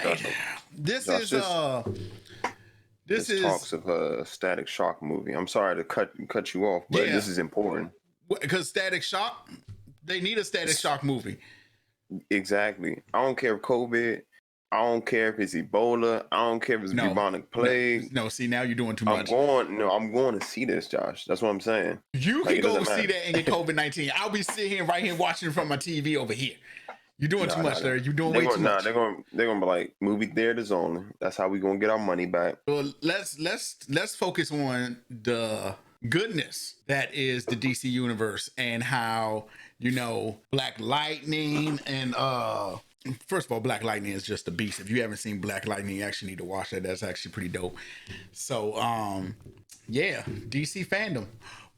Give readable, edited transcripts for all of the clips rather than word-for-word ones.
right. This Josh, is talks of a Static Shock movie. I'm sorry to cut you off, but this is important. Because Static Shock, they need a Static Shock movie. Exactly. I don't care if COVID. I don't care if it's Ebola. I don't care if it's bubonic plague. No, see, now you're doing too much. I'm going to see this, Josh. That's what I'm saying. You can go see that and get COVID-19. I'll be sitting here right here watching from my TV over here. You're doing too much, Larry. You're doing way too much. They're gonna be like movie theaters only. That's how we gonna get our money back. Well, let's focus on the goodness that is the DC universe and how, you know, Black Lightning and first of all, Black Lightning is just a beast. If you haven't seen Black Lightning, you actually need to watch that. That's actually pretty dope. So yeah, DC fandom.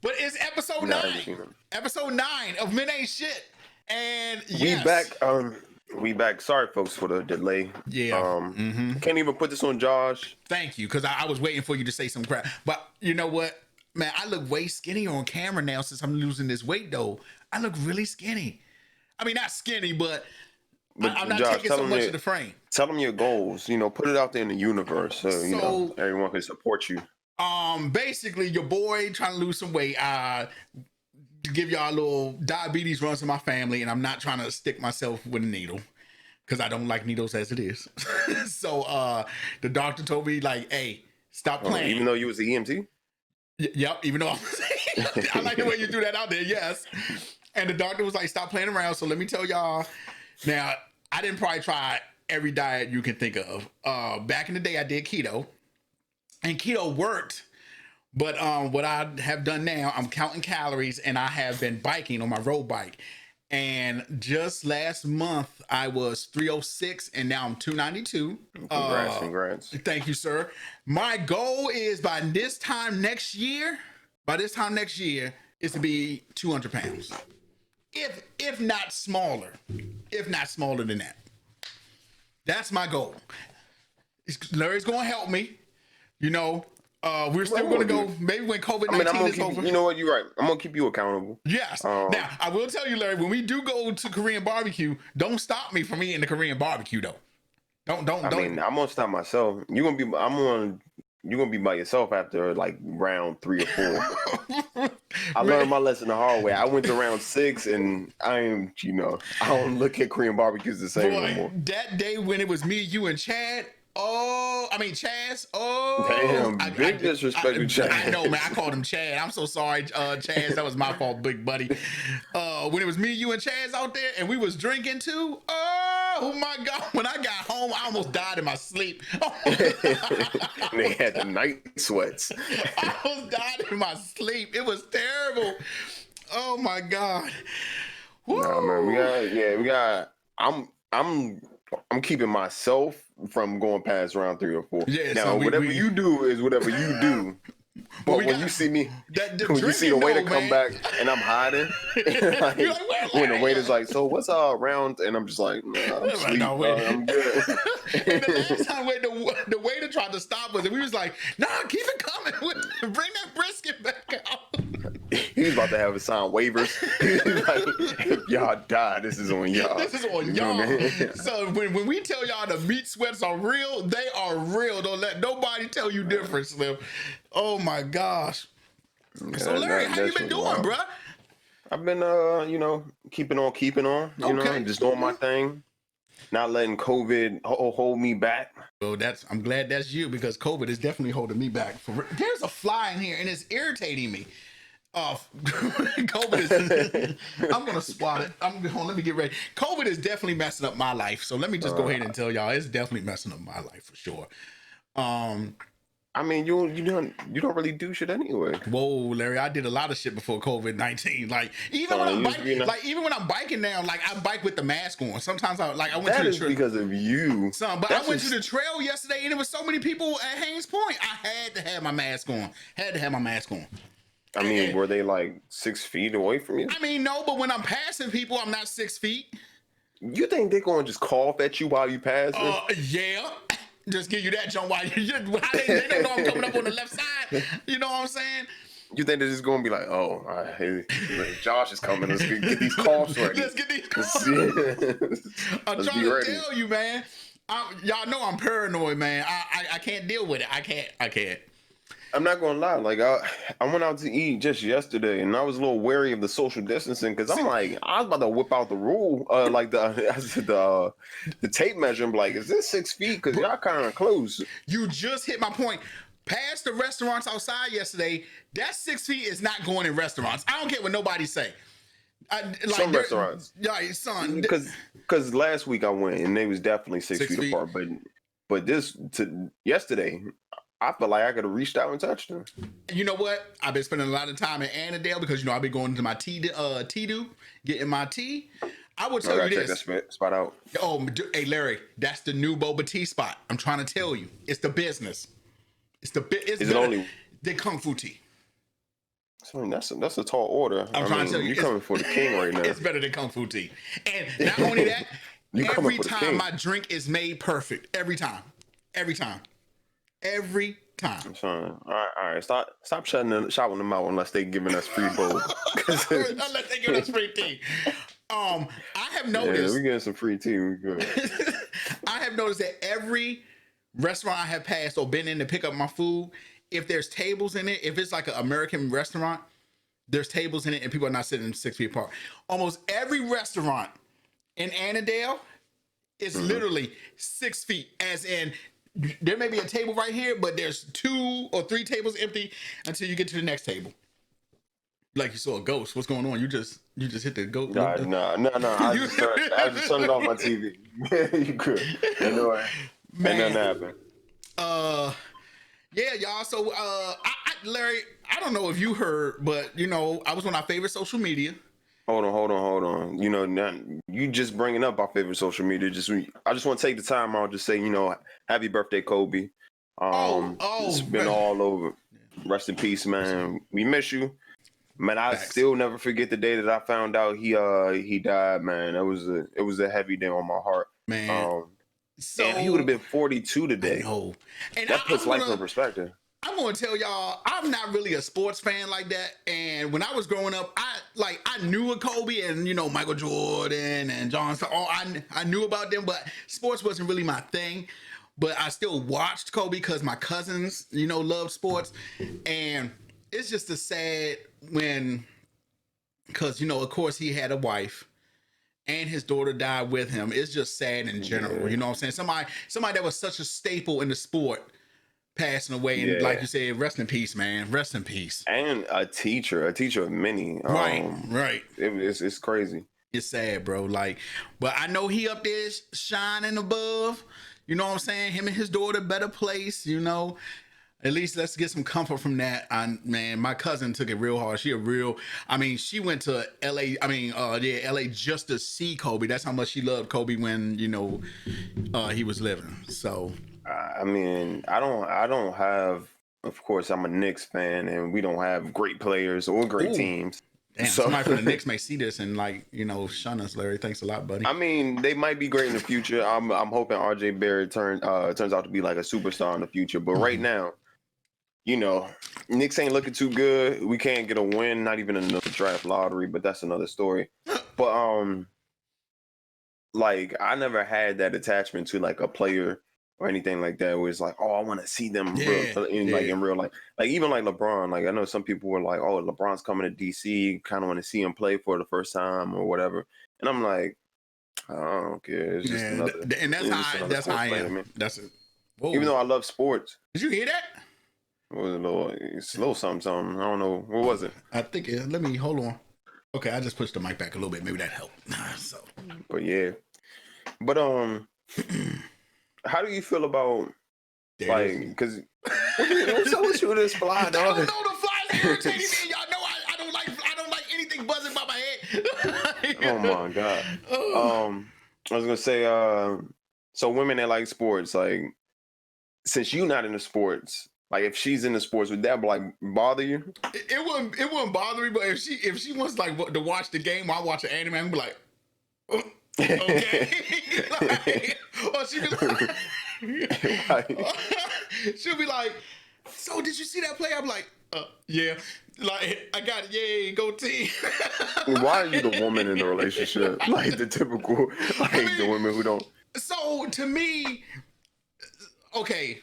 But it's episode 9. Episode 9 of Men Ain't Shit. And yes. We back. Sorry, folks, for the delay. Yeah. Can't even put this on Josh. Thank you, because I was waiting for you to say some crap. But you know what, man? I look way skinnier on camera now since I'm losing this weight, though. I look really skinny. I mean, not skinny, but I'm not Josh, taking so much of the frame. Tell them your goals. You know, put it out there in the universe so you know everyone can support you. Basically, your boy trying to lose some weight. To give y'all a little diabetes runs in my family, and I'm not trying to stick myself with a needle because I don't like needles as it is. So the doctor told me, like, hey, stop playing. Even though you was the EMT? Yep, even though I like the way you threw that out there, yes. And the doctor was like, stop playing around. So let me tell y'all, now, I didn't probably try every diet you can think of. Back in the day, I did keto, and keto worked. But what I have done now, I'm counting calories, and I have been biking on my road bike. And just last month, I was 306, and now I'm 292. Congrats. Thank you, sir. My goal is by this time next year, is to be 200 pounds. If not smaller. If not smaller than that. That's my goal. Larry's going to help me, you know. We're still going to go, maybe when COVID-19 is over. You know what? You're right. I'm going to keep you accountable. Yes. Now, I will tell you, Larry, when we do go to Korean barbecue, don't stop me from eating the Korean barbecue, though. Don't. I mean, I'm going to stop myself. You're going to be by yourself after, like, round 3 or 4. I learned my lesson the hard way. I went to round 6, and I don't look at Korean barbecues the same anymore. That day when it was me, you, and Chaz. Damn, big disrespect to Chaz. I know, man. I called him Chad. I'm so sorry, Chaz. That was my fault, big buddy. When it was me, you, and Chaz out there, and we was drinking too. Oh my God! When I got home, I almost died in my sleep. They had the night sweats. I almost died in my sleep. It was terrible. Oh my God. Woo. Nah, man. We got. I'm keeping myself from going past round 3 or 4. Yeah, now, so whatever you do is whatever you do. But when you see me, when you see the waiter come back and I'm hiding, when the waiter's like, "So what's our round?" and I'm just like, "Nah, I'm asleep. I'm good." And the last time the waiter tried to stop us, and we was like, "Nah, keep it coming. Bring that brisket back out." He was about to have us sign waivers. Like, if y'all die, this is on y'all. This is on y'all. So when we tell y'all the meat sweats are real, they are real. Don't let nobody tell you different, Slim. Oh my gosh. Yeah, so Larry, how you been doing, bro? I've been keeping on, just doing my thing. Not letting COVID hold me back. Well, I'm glad that's you, because COVID is definitely holding me back. There's a fly in here and it's irritating me. COVID is I'm gonna swat it. Let me get ready. COVID is definitely messing up my life. So let me just go ahead and tell y'all, it's definitely messing up my life for sure. I mean, you don't really do shit anyway. Whoa, Larry, I did a lot of shit before COVID-19. Like even when I'm biking, even when I'm biking now, like I bike with the mask on. Sometimes I went to the trail because of you. But I went to the trail yesterday, and there was so many people at Haynes Point. I had to have my mask on. I mean, were they like 6 feet away from you? I mean, no, but when I'm passing people, I'm not 6 feet. You think they're gonna just cough at you while you pass them? Yeah. Just give you that jump while they don't know I'm coming up on the left side. You know what I'm saying? You think they're just gonna be like, "Oh, all right, Josh is coming. Let's get these coughs ready. Let's get these coughs." I'm trying to tell you, man. Y'all know I'm paranoid, man. I can't deal with it. I can't. I'm not gonna lie. Like I went out to eat just yesterday, and I was a little wary of the social distancing because I'm like, I was about to whip out the rule, like the tape measure. I'm like, is this 6 feet? Because y'all kind of close. You just hit my point. Past the restaurants outside yesterday, that 6 feet is not going in restaurants. I don't care what nobody say. Some restaurants, yeah, son. Because last week I went and they was definitely 6 feet apart, but yesterday, I felt like I could have reached out and touched them. You know what? I've been spending a lot of time in Annandale because I've been going to my tea-do, getting my tea. I will tell you this. Check that spot out. Oh, hey Larry, that's the new boba tea spot. I'm trying to tell you, it's the business. It's Is it only the Kung Fu tea? I mean, that's a tall order. I'm trying to tell you, you're coming for the king right now. It's better than Kung Fu tea. And not only that, every time my drink is made perfect. Every time. All right. Stop shouting them out unless they giving us free bowl. Unless they giving us free tea. I have noticed. Yeah, we getting some free tea. We good. I have noticed that every restaurant I have passed or been in to pick up my food, if there's tables in it, if it's like an American restaurant, there's tables in it and people are not sitting 6 feet apart. Almost every restaurant in Annandale is literally 6 feet, as in there may be a table right here, but there's 2 or 3 tables empty until you get to the next table. Like you saw a ghost. What's going on? You just hit the ghost. No. I just turned it off my TV. You could. Anyway, ain't nothing happened. Yeah, y'all. So, Larry, I don't know if you heard, but I was on our favorite social media. Hold on. Now you just bringing up our favorite social media. I just want to take the time out to say, happy birthday, Kobe. It's been all over. Rest in peace, man. We miss you, man. I still never forget the day that I found out he died, man. It was a heavy day on my heart, man. And he would have been 42 today. And that puts life in perspective. I'm gonna tell y'all, I'm not really a sports fan like that. And when I was growing up, I knew of Kobe and Michael Jordan and John. I knew about them, but sports wasn't really my thing. But I still watched Kobe because my cousins, loved sports, and it's just a sad because of course he had a wife. And his daughter died with him. It's just sad in general. You know what I'm saying? Somebody that was such a staple in the sport passing away. And like you said, rest in peace, man. Rest in peace. And a teacher of many. Right. It's crazy. It's sad, bro. But I know he up there shining above. You know what I'm saying? Him and his daughter, better place, At least let's get some comfort from that. Man, my cousin took it real hard. She went to LA. LA just to see Kobe. That's how much she loved Kobe when, he was living. So, I don't have, of course, I'm a Knicks fan and we don't have great players or great teams. Damn, somebody from the Knicks may see this and shun us, Larry. Thanks a lot, buddy. I mean, they might be great in the future. I'm hoping RJ Barrett turns out to be like a superstar in the future. But right now, Knicks ain't looking too good. We can't get a win, not even another draft lottery, but that's another story. But I never had that attachment to like a player or anything like that. Where it's like, oh, I want to see them in real life. Like even like LeBron. Like I know some people were like, oh, LeBron's coming to DC, kind of want to see him play for the first time or whatever. And I'm like, I don't care. It's just another. And that's how I am. That's it. Whoa. Even though I love sports. Did you hear that? It was a little something. I don't know. What was it? I think let me hold on. Okay, I just pushed the mic back a little bit. Maybe that helped. But yeah. But how do you feel about because what's with this fly, dog? I don't know, the flies irritating me. Y'all know I don't like anything buzzing by my head. Oh my god. I was gonna say so women that like sports, like since you're not into sports. Like if she's into sports, would that bother you? It wouldn't bother me, but if she wants to watch the game while I watch an anime, I'm be like, oh, okay. Or she'll be like, so did you see that play? I'm like, yeah. Like I got it, yay, go team. Why are you the woman in the relationship? Like the typical, the women who don't. So to me, okay,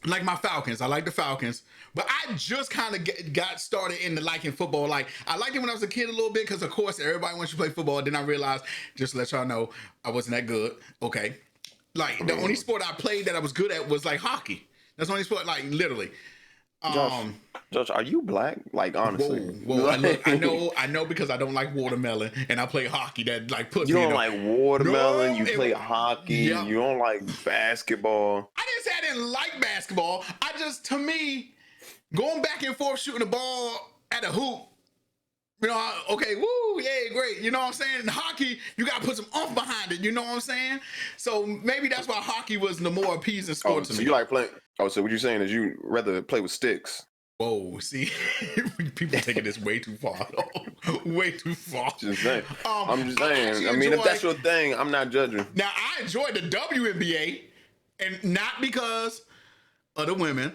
like my Falcons, I like the Falcons, but I just kind of got started into liking football. Like I liked it when I was a kid a little bit because, of course, everybody wants to play football. Then I realized, just to let y'all know, I wasn't that good. Okay, like the only sport I played that I was good at was like hockey. That's the only sport, like literally. Josh, are you black? Like honestly, Whoa! I know because I don't like watermelon, and I play hockey. That like puts you me. don't like watermelon. No, You play hockey. Yep. You don't like basketball. I didn't say I didn't like basketball. To me, going back and forth shooting the ball at a hoop. You know, okay, woo, yeah, great. You know what I'm saying? In hockey, you got to put some oomph behind it. You know what I'm saying? So maybe that's why hockey was the more appeasing sport to me. You like playing? Oh, so what you're saying is you rather play with sticks? Whoa, see, people taking this way too far. Way too far. Just saying. I'm just saying. I mean, if that's your thing, I'm not judging. Now, I enjoy the WNBA, and not because of the women.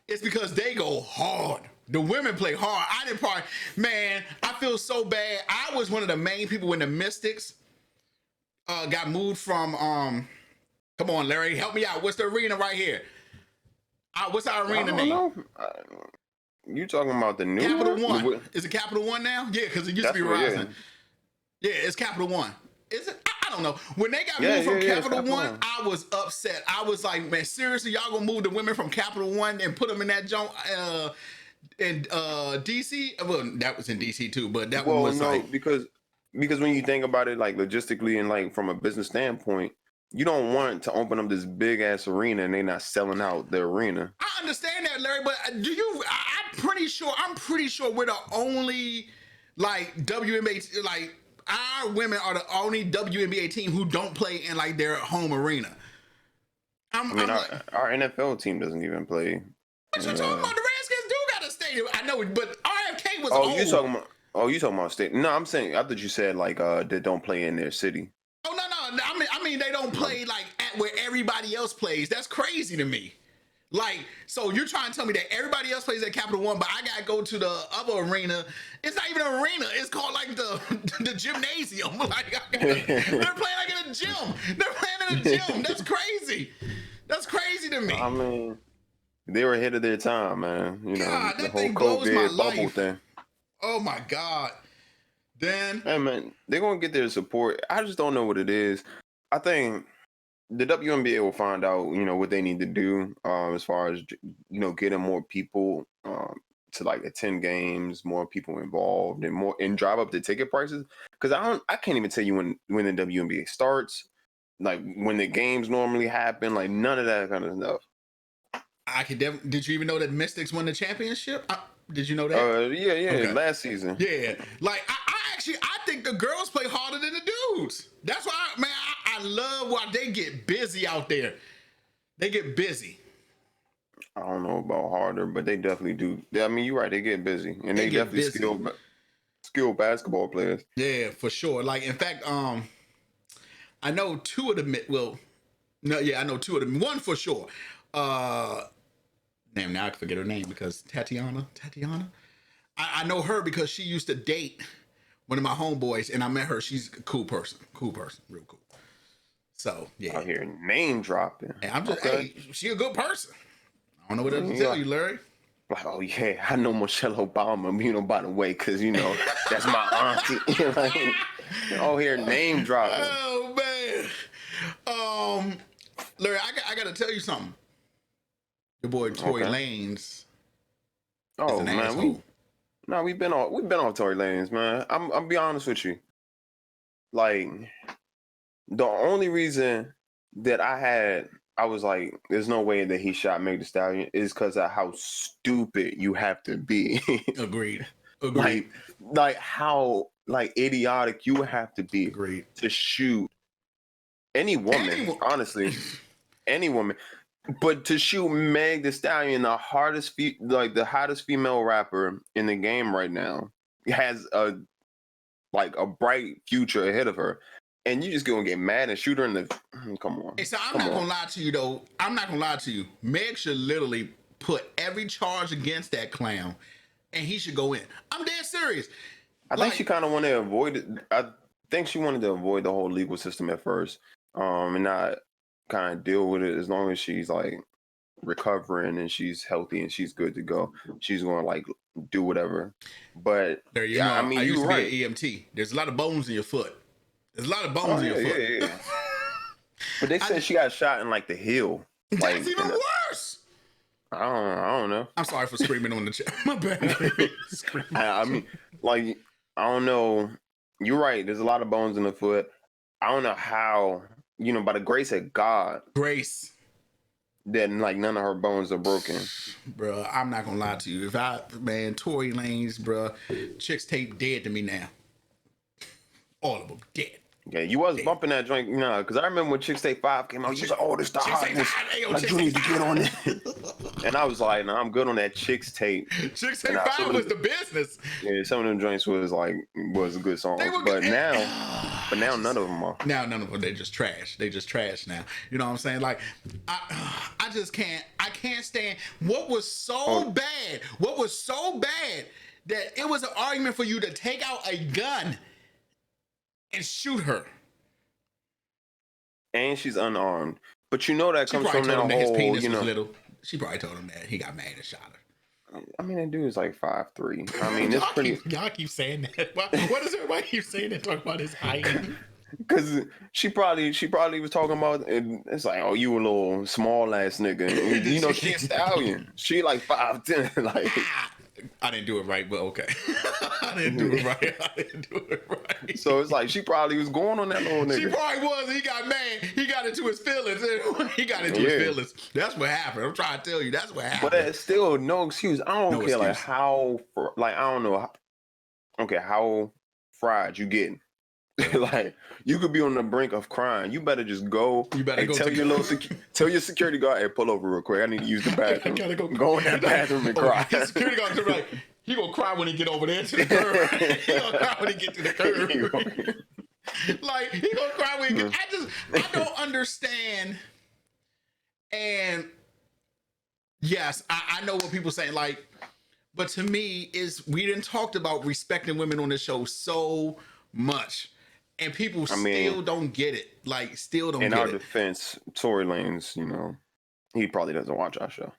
It's because they go hard. The women play hard. I didn't probably, man, I feel so bad. I was one of the main people when the Mystics got moved from, come on, Larry, help me out. What's the arena right here? What's our arena name? You talking about the new Capital One? Is it Capital One now? Yeah, because it used to be Verizon. Yeah, it's Capital One. Is it? I don't know. When they got moved from Capital One, I was upset. I was like, man, seriously, y'all gonna move the women from Capital One and put them in that joint in DC? Well, that was in DC too, but that one was like because when you think about it, like logistically and like from a business standpoint, you don't want to open up this big ass arena and they not selling out the arena. I understand that, Larry, but I'm pretty sure we're the only like WNBA, like our women are the only WNBA team who don't play in like their home arena. Our NFL team doesn't even play. What you talking about? The Redskins do got a stadium. I know, but RFK was old. You talking about state? No, I'm saying I thought you said like they don't play in their city. Oh no. I mean they don't play like at where everybody else plays. That's crazy to me. Like, so you're trying to tell me that everybody else plays at Capital One, but I gotta go to the other arena. It's not even an arena. It's called like the gymnasium. Like they're playing like in a gym. They're playing in a gym. That's crazy. That's crazy to me. I mean, they were ahead of their time, man. You know, God, the whole COVID bubble thing. Oh my God. Then, hey man, they're gonna get their support. I just don't know what it is. I think the WNBA will find out, you know, what they need to do as far as, you know, getting more people to like attend games, more people involved, and drive up the ticket prices. Because I can't even tell you when the WNBA starts, like when the games normally happen, like none of that kind of stuff. I could did you even know that Mystics won the championship? Did you know that? Yeah, okay. Last season. Yeah, like I think the girls play harder than the dudes. That's why, I love why they get busy out there. They get busy. I don't know about harder, but they definitely do. I mean, you're right. They get busy, and they definitely skilled basketball players. Yeah, for sure. Like, in fact, I know two of them. Well, no, yeah, I know two of them. One for sure. Damn, now I can forget her name because Tatiana. I know her because she used to date one of my homeboys, and I met her. She's a cool person, real cool. So yeah, out here name dropping. Hey, I'm just hey, she a good person. I don't know what else to tell you, Larry. Like, oh yeah, I know Michelle Obama, you know, by the way, because you know that's my auntie. Like, oh, here name dropping. Oh man, Larry, I gotta tell you something. Your boy Tory Lanez. Oh man, we've been off Tory Lanez, man. I'm be honest with you. Like, the only reason that I was like, there's no way that he shot Meg Thee Stallion is because of how stupid you have to be. Agreed. Like how like idiotic you have to be to shoot any woman, honestly, any woman. But to shoot Meg Thee Stallion, the hottest female rapper in the game right now, has a bright future ahead of her, and you just gonna get mad and shoot her in the. Come on. Hey, so I'm not gonna lie to you though. I'm not gonna lie to you. Meg should literally put every charge against that clown, and he should go in. I'm dead serious. I think she kind of wanted to avoid it. I think she wanted to avoid the whole legal system at first. and not kind of deal with it. As long as she's like recovering and she's healthy and she's good to go, she's going to like do whatever. But There, you yeah, know, I mean, I used you're to be right. an EMT. There's a lot of bones in your foot. There's a lot of bones Oh in yeah, your foot. yeah. But they said she got shot in like the heel. Like, That's even worse. I don't know. I'm sorry for screaming on the chat. My bad. I mean, like, I don't know. You're right. There's a lot of bones in the foot. I don't know how, by the grace of God, Grace. that like none of her bones are broken. Bruh, I'm not gonna lie to you. Tory Lanez, bruh, Chicks Tape dead to me now. All of them dead. Yeah, you was bumping that joint, because I remember when Chicks Tape 5 came out, you was like, oh, this the hotness. Like, you need to get on it. And I was like, no, I'm good on that Chicks Tape. Chicks Tape 5 was the business. Yeah, some of them joints was good songs. But now none of them are. Now none of them, they just trash. They just trash now. You know what I'm saying? Like, I just can't, I can't stand what was so bad. What was so bad that it was an argument for you to take out a gun and shoot her. And she's unarmed. But that comes from that whole, his penis was little. She probably told him that he got mad and shot her. I mean, that dude is like 5'3". I mean, it's pretty. Y'all keep saying that. What does everybody keep saying that? Talking about his height. Because she probably was talking about, and it's like, oh, you a little small ass nigga. And, she a stallion. She like 5'10". Like, I didn't do it right, but okay. I didn't do it right. So it's like she probably was going on that little nigga. She probably was. He got mad. He got into his feelings. He got into his feelings. That's what happened. I'm trying to tell you. That's what happened. But that's still no excuse. I don't care like how, like, I don't know. Okay, how fried you getting? Like, you could be on the brink of crying. You better just go. You better go tell your security guard, hey, pull over real quick. I need to use the bathroom. I gotta go in that bathroom and cry. His security guard is like, he gonna cry when he get over there to the curb. He gonna cry when he get to the curb. Like, he gonna cry when he get. I don't understand. And yes, I know what people saying. Like, but to me, we didn't talked about respecting women on the show so much. And people still don't get it. Like, still don't get it. In our defense, Tory Lanez, he probably doesn't watch our show.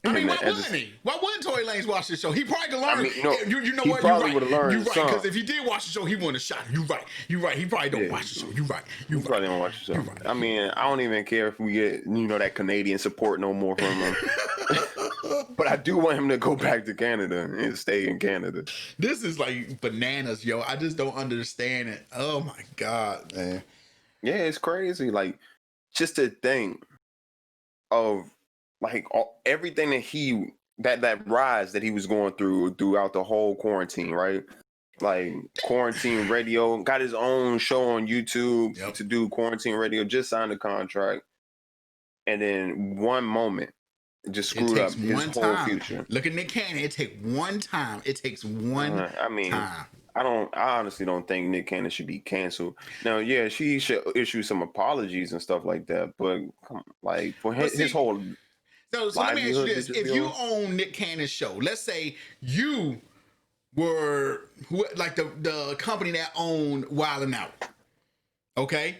I mean, why wouldn't he? Why wouldn't Tory Lanez watch the show? He probably could learn. You know he what? Probably would have learned. You're right. Because if he did watch the show, he wouldn't have shot him. You're right. He probably don't watch the show. You're right. He probably don't watch the show. Right. I mean, I don't even care if we get that Canadian support no more from him. But I do want him to go back to Canada and stay in Canada. This is like bananas, yo. I just don't understand it. Oh my God, man. Yeah, it's crazy. Like, just to think of like everything that that rise that he was going throughout the whole quarantine, right? Like, quarantine radio, got his own show on YouTube to do quarantine radio, just signed a contract. And then one moment just screwed up his whole future. Look at Nick Cannon. It takes one time. Time. I honestly don't think Nick Cannon should be canceled. Now, yeah, she should issue some apologies and stuff like that. But like, for his whole. So let me ask you this: if you own Nick Cannon's show, let's say you were like the company that owned Wild 'N Out, okay?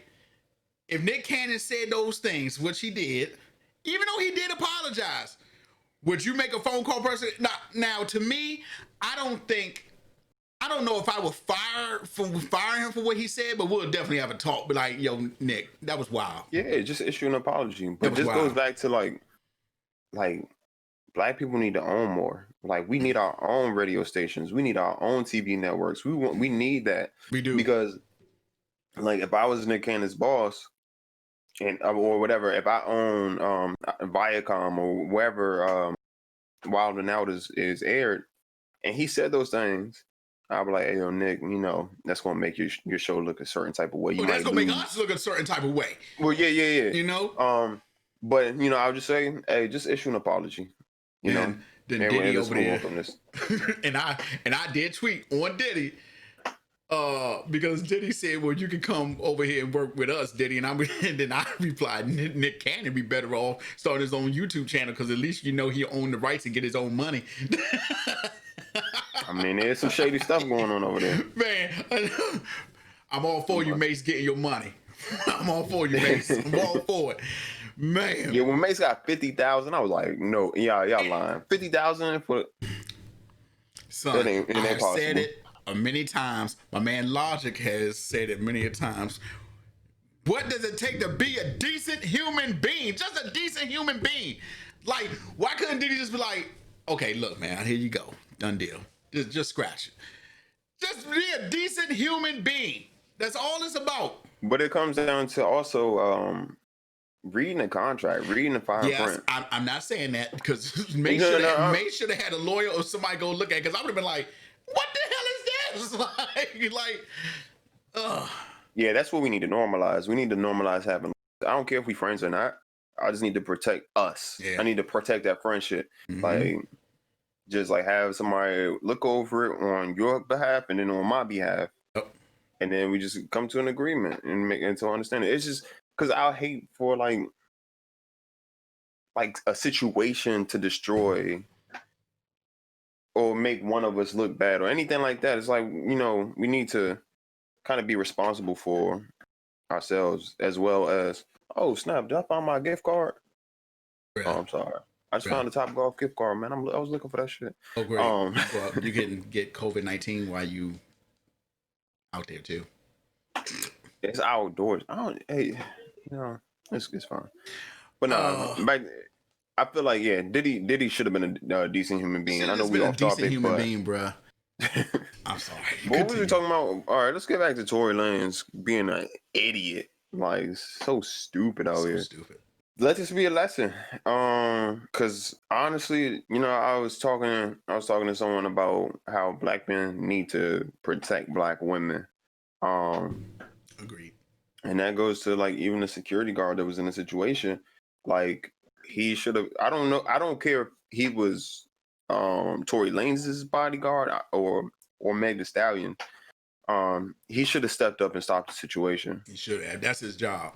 If Nick Cannon said those things, which he did, even though he did apologize, would you make a phone call person? Now, to me, I don't know if I would fire him for what he said, but we'll definitely have a talk. But like, yo, Nick, that was wild. Yeah, just issue an apology. But this goes back to like Black people need to own more. Like, we need our own radio stations. We need our own TV networks. We need that. We do. Because like, if I was Nick Cannon's boss, and or whatever, if I own Viacom or wherever Wild 'N Out is aired, and he said those things, I'll be like, hey, yo, Nick, that's gonna make your show look a certain type of way. That's gonna make us look a certain type of way. Well, yeah. But I'll just say, hey, just issue an apology. Then Diddy over there, and I did tweet on Diddy. Because Diddy said, well, you can come over here and work with us, Diddy. And then I replied, Nick Cannon be better off starting his own YouTube channel, because at least he owned the rights and get his own money. I mean, there's some shady stuff going on over there. Man, I'm all for you, Mace, getting your money. I'm all for you, Mace. I'm all for it. Man. Yeah, when Mace got 50,000, I was like, no, y'all lying. 50,000 for Son, it I ain't have possible. said it many times. My man Logic has said it many a times. What does it take to be a decent human being? Just a decent human being. Like, why couldn't Diddy just be like, okay, look, man, here you go. Done deal. Just scratch it. Just be a decent human being. That's all it's about. But it comes down to also reading the contract, reading the fine Yes, print. I'm not saying that because May No, should no. have had a lawyer or somebody go look at it because I would have been like, what the hell is this? Ugh. Yeah, that's what we need to normalize. We need to normalize having. I don't care if we friends or not. I just need to protect us. Yeah. I need to protect that friendship. Mhm. Like, just like have somebody look over it on your behalf and then on my behalf, and then we just come to an agreement and make and to understand it. It's just because I hate for like a situation to destroy or make one of us look bad or anything like that. It's like, we need to kind of be responsible for ourselves as well as, oh snap, did I find my gift card? Yeah. Oh, I'm sorry. I just found the Top Golf gift card, man. I was looking for that shit. Oh, great. Well, you can get COVID-19 while you out there too. It's outdoors. It's fine. But no, I feel like, yeah, Diddy should have been a decent human being. I know we off topic, decent human but being, bruh. I'm sorry. What was we talking about? All right, let's get back to Tory Lanez being an idiot. Like, so stupid out here. Stupid. Let this be a lesson. Because honestly, I was talking to someone about how black men need to protect black women. Agreed. And that goes to like even the security guard that was in the situation. Like, he should have. I don't know. I don't care if he was Tory Lanez's bodyguard or Meg Thee Stallion. He should have stepped up and stopped the situation. He should have. That's his job.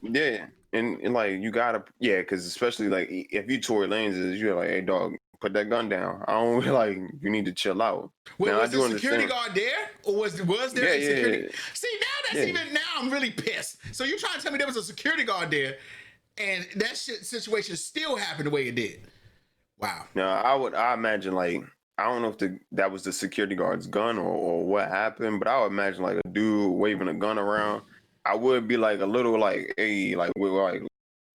Yeah, and like you gotta, because especially like if you Tory Lanez, you're like, hey dog, put that gun down. I don't like, you need to chill out. Well, now, was the security guard there, or was there a security? Yeah. See, now I'm really pissed. So you trying to tell me there was a security guard there, and that situation still happened the way it did? Wow. Now I imagine like, I don't know if that was the security guard's gun or what happened, but I would imagine like a dude waving a gun around. I would be like a little like, hey, like we're like,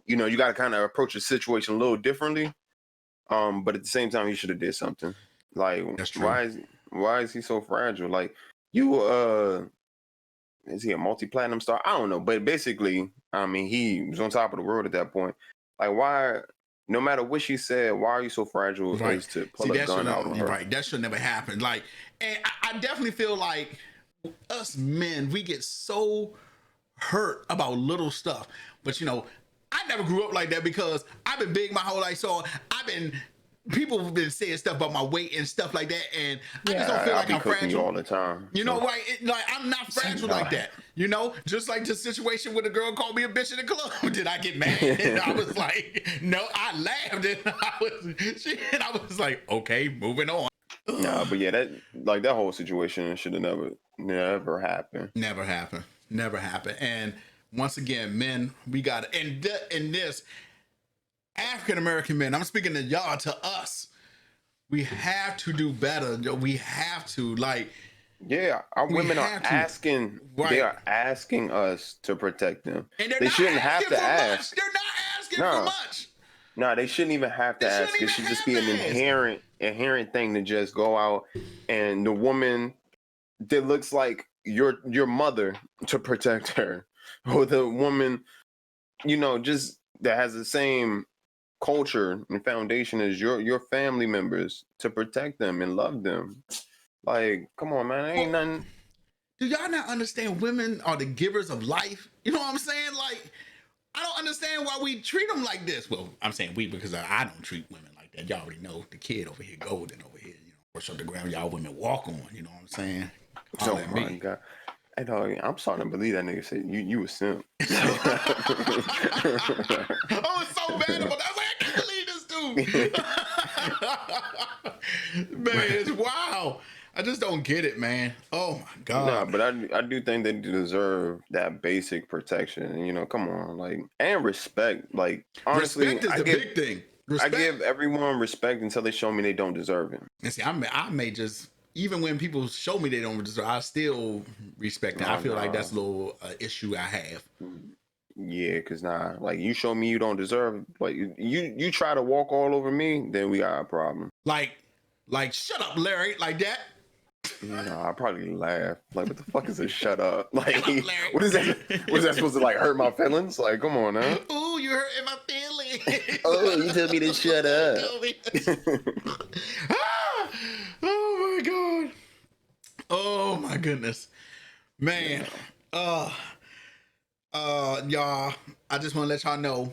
you got to kind of approach the situation a little differently. But at the same time, he should have did something. Like, why is he so fragile? Like, is he a multi-platinum star? I don't know, but basically, I mean, he was on top of the world at that point. Like, why? No matter what she said, why are you so fragile as to pull a gun out on her? Right, that should never happen. Like, and I definitely feel like us men, we get so hurt about little stuff. But I never grew up like that because I've been big my whole life. So people have been saying stuff about my weight and stuff like that, and I just don't feel like I'm fragile you all the time. Right? Like I'm not fragile like that. Just like the situation where the girl called me a bitch in the club. Did I get mad? And I was like, no, I laughed, and I was like, okay, moving on. Nah, but yeah, that whole situation should have never happened. Never happened. And once again, men, we got in this. African American men, I'm speaking to y'all, to us. We have to do better. We have to, like. Yeah, our women are asking. Right. They are asking us to protect them. And they shouldn't have to ask. They're not asking for much. No, they shouldn't even have to ask. It should just be an inherent thing to just go out and the woman that looks like your mother to protect her, or the woman, just that has the same culture and foundation as your family members to protect them and love them. Like, come on, man, ain't nothing. Do y'all not understand women are the givers of life? You know what I'm saying? Like, I don't understand why we treat them like this. Well, I'm saying we because I don't treat women like that. Y'all already know the kid over here, Golden over here, push up the ground y'all women walk on. You know what I'm saying? Oh my God. Hey, dog, I'm starting to believe that nigga said you a simp. I was so mad about that. I was like, I can't believe this dude. Man, it's wow. I just don't get it, man. Oh my god. No, but I do think they deserve that basic protection. You know, come on, like, and respect. Like, honestly, respect is the big thing. Respect. I give everyone respect until they show me they don't deserve it. And see, I may just, even when people show me they don't deserve, I still respect it. I feel like that's a little issue I have. Yeah, cause like, you show me you don't deserve, like, you try to walk all over me, then we got a problem. Like shut up, Larry, like that. No, I probably laugh. Like, what the fuck is a shut up? Like, Shut up, what is that? What is that supposed to, like, hurt my feelings? Like, come on, huh? Ooh, you hurting my feelings. Oh, you told me to shut up. Oh my god. Oh my goodness, man. Y'all, I just want to let y'all know,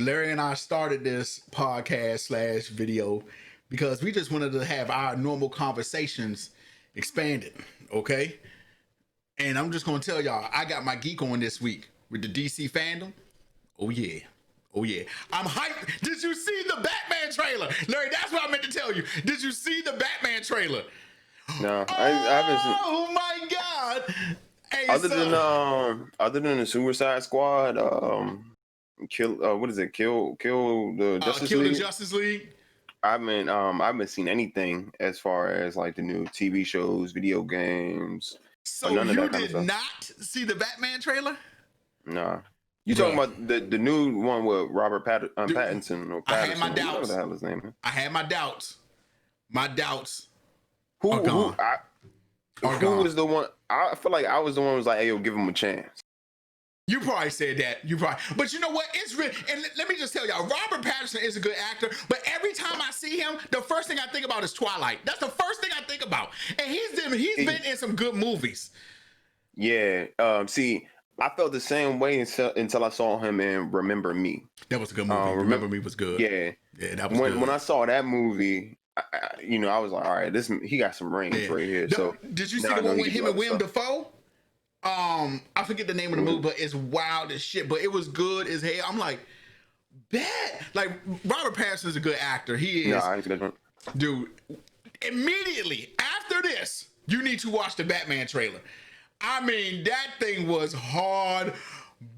Larry and I started this podcast / video because we just wanted to have our normal conversations expanded, okay? And I'm just gonna tell y'all, I got my geek on this week with the DC fandom. Oh yeah. I'm hyped. Did you see the Batman trailer? Larry, that's what I meant to tell you. Did you see the Batman trailer? No, I haven't seen. Oh my god. Hey, other than the Suicide Squad, kill what is it? Kill the Justice League. Kill the Justice League. I haven't seen anything as far as, like, the new TV shows, video games. So you did not see the Batman trailer? Nah. You talking about the new one with Robert Pattinson or Pattinson? I had my doubts. What the hell his name is? I had my doubts. My doubts. Who are gone. was the one? I feel like I was the one who was like, "Hey, yo, give him a chance." You probably said that. But you know what? It's real. And let me just tell y'all, Robert Pattinson is a good actor, but every time I see him, the first thing I think about is Twilight. That's the first thing I think about. And he's been in some good movies. Yeah. See, I felt the same way until I saw him in Remember Me. That was a good movie. Remember Me was good. Yeah. Yeah, that was good. When I saw that movie, I was like, all right, he got some range right here. So did you see the one with him and Willem Dafoe? I forget the name of the movie, but it's wild as shit. But it was good as hell. I'm like, bad. Like, Robert Pattinson is a good actor. He is. No, I ain't see that one. Dude, immediately after this, you need to watch the Batman trailer. I mean, that thing was hard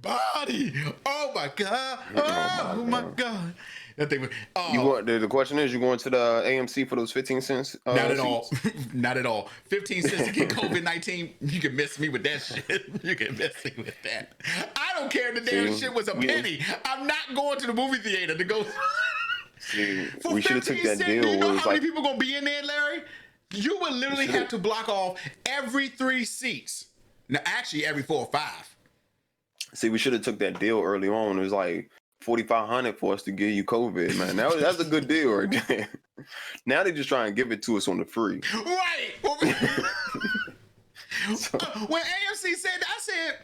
body. Oh my god. Oh my god. That thing was. The question is, you going to the AMC for those 15 cents? Not at all. Not at all. 15 cents to get COVID-19. You can miss me with that shit. You can miss me with that. I don't care if the damn shit was a penny. I'm not going to the movie theater to go. We should have took that deal. Do you know how many people gonna be in there, Larry? You would literally have to block off every 3 seats. Now, actually, every 4 or 5. See, we should have took that deal early on. It was like $4,500 for us to give you COVID, man. That's a good deal right there. Now they just try and give it to us on the free. Right. When AMC said that, I said,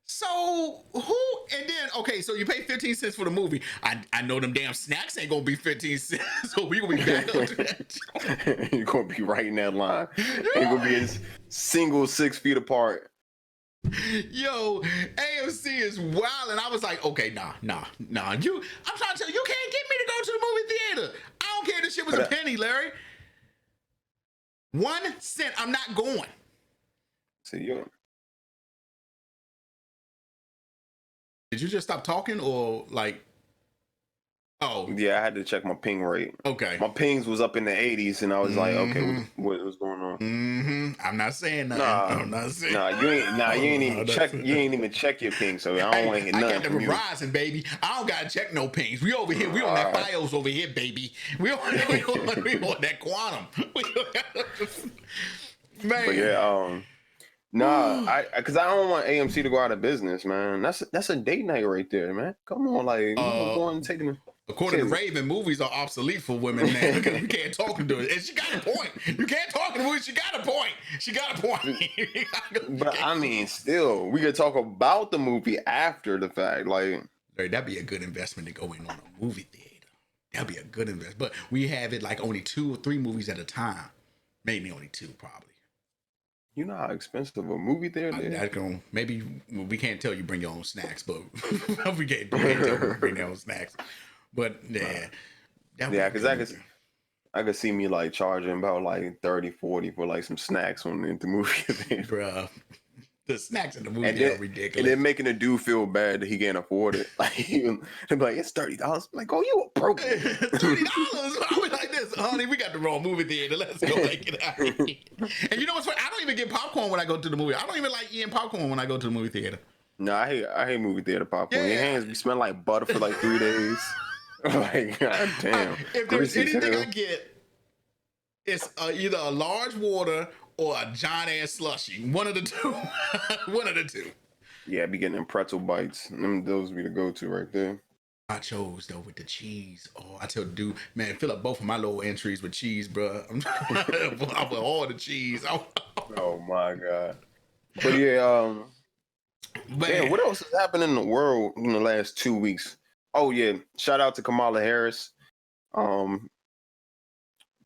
so who? And then, okay, so you pay 15 cents for the movie. I know them damn snacks ain't gonna be 15 cents, so we gonna be back up to that. You're gonna be right in that line. Ain't gonna be a single 6 feet apart. Yo, AMC is wild, and I was like, okay, nah. I'm trying to tell you, you can't get me to go to the movie theater. I don't care if this shit was a penny, Larry. 1 cent, I'm not going. See, yo. Did you just stop talking, or like? Oh, yeah, I had to check my ping rate. Okay, my pings was up in the 80s, and I was like, okay, what's going on? I'm not saying nothing. I'm not saying. You ain't even check. You ain't even check your ping, so I don't want to hear nothing. I got the Verizon, baby. I don't gotta check no pings. We over here. We on that FiOS over here, baby. We on that quantum. Man. But yeah, because I don't want AMC to go out of business, man. That's a date night right there, man. Come on, like, going and taking. According to Raven, movies are obsolete for women, man, because you can't talk to it. And she got a point. You can't talk to the movie. She got a point. But I mean, still, we could talk about the movie after the fact. Like, that'd be a good investment to go in on a movie theater. That'd be a good investment. But we have it like only 2 or 3 movies at a time. Maybe only 2, probably. You know how expensive a movie theater is? Maybe we can't tell you bring your own snacks, but we can't tell you bring your own snacks. But yeah, because I could see me like charging about like 30, 40 for like some snacks on the movie theater. Bruh. The snacks in the movie And are then, ridiculous. and then making a dude feel bad that he can't afford it. Like he'd be like, it's $30. Like, oh, you a broke nigga. $30. I was like this, honey. We got the wrong movie theater. Let's go make it out. And you know what's funny? I don't even get popcorn when I go to the movie. I don't even like eating popcorn when I go to the movie theater. No, I hate movie theater popcorn. Yeah. Your hands be smelling like butter for like 3 days. Like, god damn. If there's Greasy anything hell. I get, it's either a large water or a giant ass slushy. One of the two. One of the two. Yeah, I be getting them pretzel bites. Those be the go-to right there. Nachos though with the cheese. Oh, I tell the dude, man, fill up both of my little entries with cheese, bro. I'm with all the cheese. Oh my god. But yeah, Man. what else has happened in the world in the last 2 weeks? Oh yeah, shout out to Kamala Harris,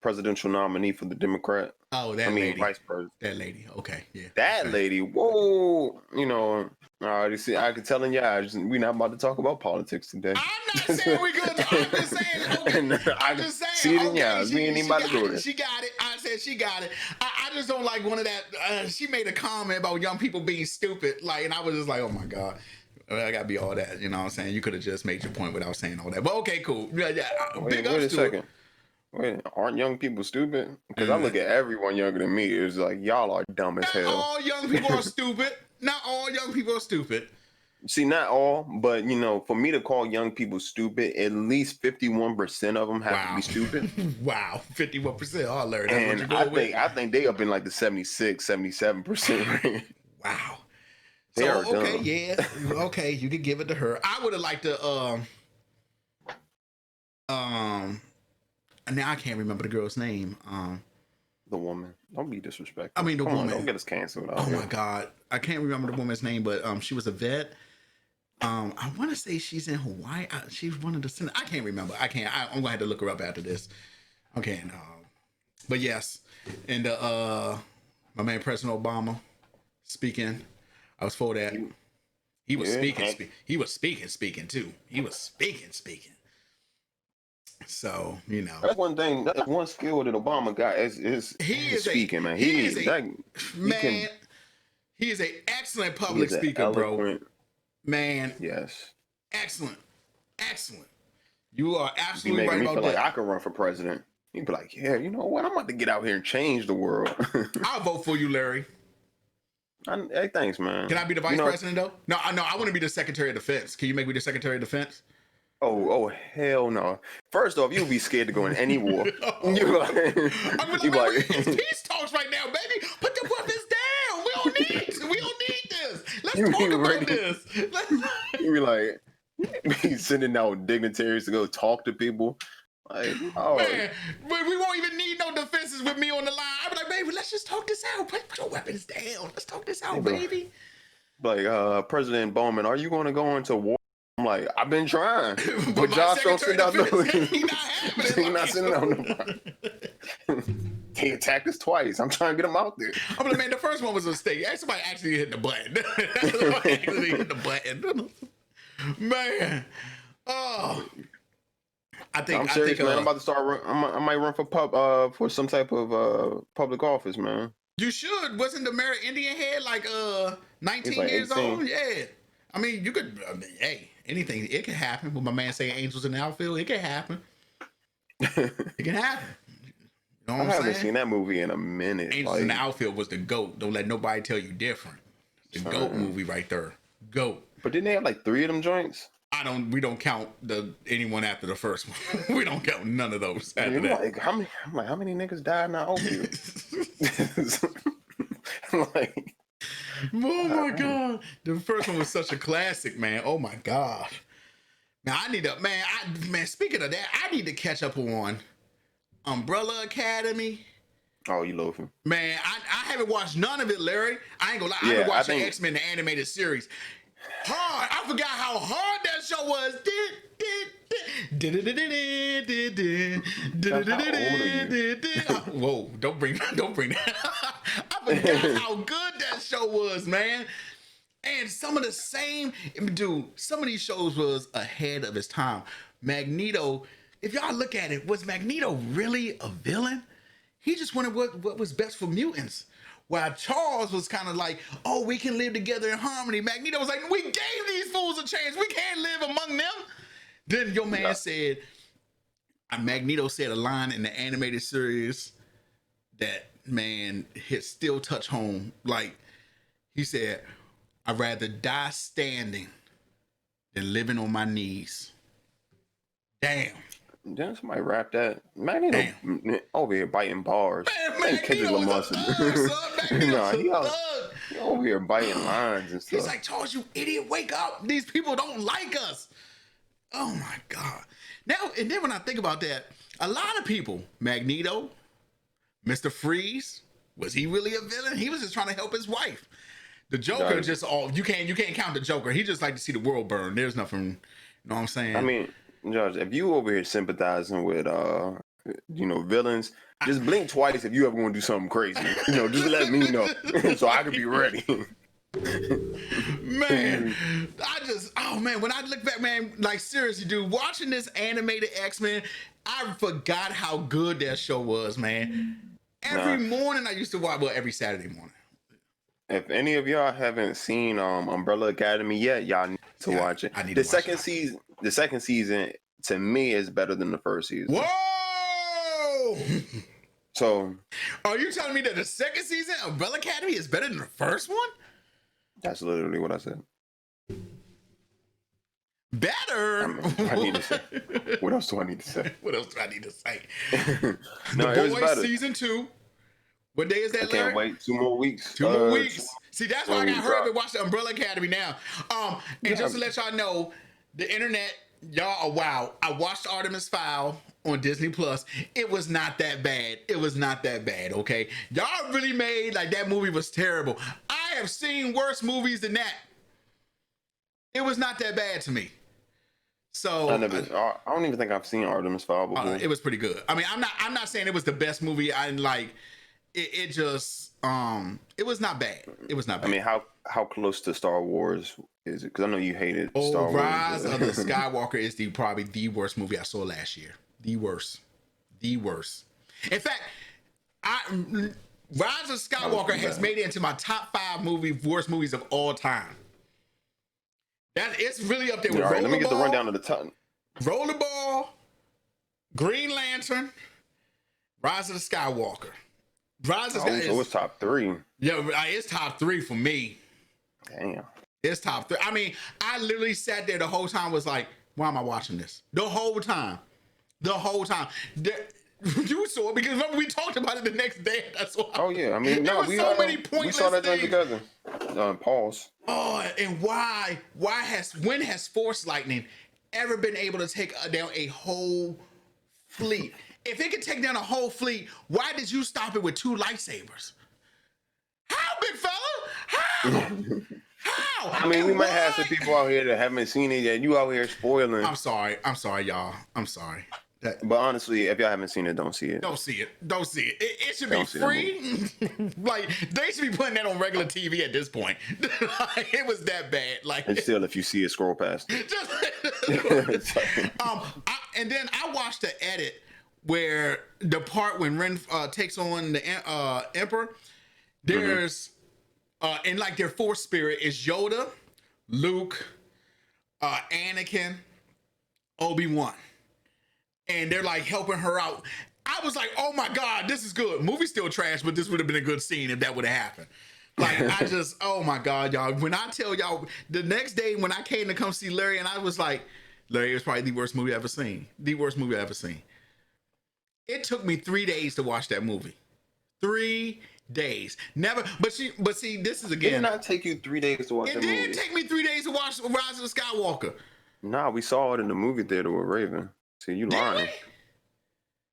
presidential nominee for the Democrat. Oh, that lady. Vice president. That lady. Okay, yeah. That okay. lady. Whoa. You know, I already see. I could telling y'all, we're not about to talk about politics today. I'm not saying we good. I'm just saying. Okay. I'm just saying. See it in okay, y'all. We ain't even about to do this. She got it. I said she got it. I just don't like one of that. She made a comment about young people being stupid. Like, and I was just like, oh my god. I gotta be all that, you know what I'm saying? You could have just made your point without saying all that. But okay, cool. Yeah. Wait a second. Wait, aren't young people stupid? Because I look at everyone younger than me. It's like y'all are dumb as hell. Not all young people are stupid. Not all young people are stupid. See, not all, but you know, for me to call young people stupid, at least 51% of them have to be stupid. Wow, 51%. Oh, Larry, that's and I think they up in like the 76, 77% range. Wow. They so are dumb. Okay, yeah, okay, you could give it to her. I would have liked to now I can't remember the girl's name. The woman. Don't be disrespectful. I mean the woman. Don't get us canceled. Oh my god, I can't remember the woman's name, but she was a vet. I want to say she's in Hawaii. She's one of the senators. I can't remember. I'm gonna have to look her up after this. Okay, but yes, and my man President Obama speaking. I was for that. He was speaking. He was speaking too. He was speaking. So, you know. That's one thing. That's one skill that Obama got is speaking, man. He is an excellent public speaker, bro. Man. Yes. Excellent. You are absolutely right about that. Like I could run for president. He'd be like, yeah, you know what? I'm about to get out here and change the world. I'll vote for you, Larry. Hey, thanks, man. Can I be the vice president though? No, I want to be the Secretary of Defense. Can you make me the Secretary of Defense? Oh, hell no. First off, you'll be scared to go in any war. You're like, it's peace talks right now, baby. Put the weapons down. We don't need this. Let's talk about this. You be like, be sending out dignitaries to go talk to people. Like, oh man, we won't even need no defenses with me on the line. I'm like, baby, let's just talk this out. Put your weapons down. Let's talk this out, baby. Like, President Bowman, are you going to go into war? I'm like, I've been trying, but Josh don't send out no. He not sending out no. He attacked us twice. I'm trying to get him out there. I'm like, man, the first one was a mistake. Somebody actually hit the button. Somebody actually hit the button. Man, oh. I'm serious, man. I'm about to start. I might run for some type of public office, man. You should. Wasn't the mayor Indian head like 19 like years 18. old? Yeah. I mean, you could. Hey, anything. It can happen. With my man saying angels in the outfield, it can happen. It can happen. You know what I haven't seen that movie in a minute. Angels in the Outfield was the GOAT. Don't let nobody tell you different. The GOAT movie right there. GOAT. But didn't they have like 3 of them joints? We don't count anyone after the first one. We don't count none of those after that. Like, how many niggas died in that outfield? Like, oh my god. The first one was such a classic, man. Oh my god. Now I need to, man, speaking of that, I need to catch up on Umbrella Academy. Oh, you loafing. Man, I haven't watched none of it, Larry. I ain't gonna lie. I haven't watched the X-Men, the animated series. Hard. I forgot how hard that show was. Whoa, don't bring that. I forgot how good that show was, man. And some of these shows was ahead of its time. Magneto, if y'all look at it, was Magneto really a villain? He just wanted what was best for mutants. While Charles was kind of like, oh, we can live together in harmony. Magneto was like, we gave these fools a chance. We can't live among them. Then your man said, Magneto said a line in the animated series that, man, still touch home. Like, he said, I'd rather die standing than living on my knees. Damn. Then somebody rap that. Magneto over here biting bars. Man, Kendrick Lamar. He over here biting lines and stuff. He's like, Charles, you idiot, wake up. These people don't like us. Oh my God. Now, and then when I think about that, a lot of people, Magneto, Mr. Freeze, was he really a villain? He was just trying to help his wife. The Joker you can't count the Joker. He just like to see the world burn. There's nothing, you know what I'm saying? I mean, Judge, if you over here sympathizing with villains, just blink twice if you ever want to do something crazy. Just let me know so I can be ready. Man, when I look back, man, like seriously, dude, watching this animated X-Men, I forgot how good that show was, man. Every morning I used to watch, every Saturday morning. If any of y'all haven't seen Umbrella Academy yet, y'all need to watch it. The second season to me is better than the first season. Whoa! So, are you telling me that the second season of Umbrella Academy is better than the first one? That's literally what I said. Better. I need to say. What else do I need to say? The Boys season 2. What day is that, Larry? I can't wait. 2 more weeks. 2 more weeks. See, that's why I got hurry up and watch the Umbrella Academy now. Just to let y'all know, the internet, y'all, wow. I watched Artemis Fowl on Disney Plus. It was not that bad. Okay? Y'all really made, like, that movie was terrible. I have seen worse movies than that. It was not that bad to me. So I don't even think I've seen Artemis Fowl before. It was pretty good. I mean, I'm not saying it was the best movie. I like it just it was not bad. It was not bad. I mean, how close to Star Wars is it? Because I know you hated Star Wars. Rise of the Skywalker is probably the worst movie I saw last year. The worst. In fact, Rise of Skywalker has made it into my top 5 worst movies of all time. It's really up there with Rollerball. Let me get the rundown of the top. Rollerball, Green Lantern, Rise of the Skywalker. So it's top 3. Yeah, it's top 3 for me. Damn. It's top 3. I mean, I literally sat there the whole time, was like, why am I watching this? The whole time. You saw it because remember we talked about it the next day. That's why. Oh yeah, I mean, we saw that thing together. Pause. Oh, and when has Force Lightning ever been able to take down a whole fleet? If it could take down a whole fleet, why did you stop it with 2 lightsabers? How, big fella? How? I mean, we might have some people out here that haven't seen it yet. You out here spoiling. I'm sorry, y'all. I'm sorry. But honestly, if y'all haven't seen it, don't see it. Don't see it. It should be free. Like, they should be putting that on regular TV at this point. Like, it was that bad. Like, and still, if you see it, scroll past it. And then I watched the edit where the part when Ren takes on the Emperor. There's and like their Force spirit is Yoda, Luke, Anakin, Obi-Wan. And they're like helping her out. I was like, oh my God, this is good. Movie's still trash, but this would have been a good scene if that would have happened. Like, oh my God, y'all. When I tell y'all, the next day when I came to come see Larry, and I was like, Larry, it was probably the worst movie I've ever seen. The worst movie I've ever seen. It took me 3 days to watch that movie. 3 days. Never, but see, this is again. It did not take you 3 days to watch that movie. It did take me 3 days to watch Rise of the Skywalker. Nah, we saw it in the movie theater with Raven. See, you lying.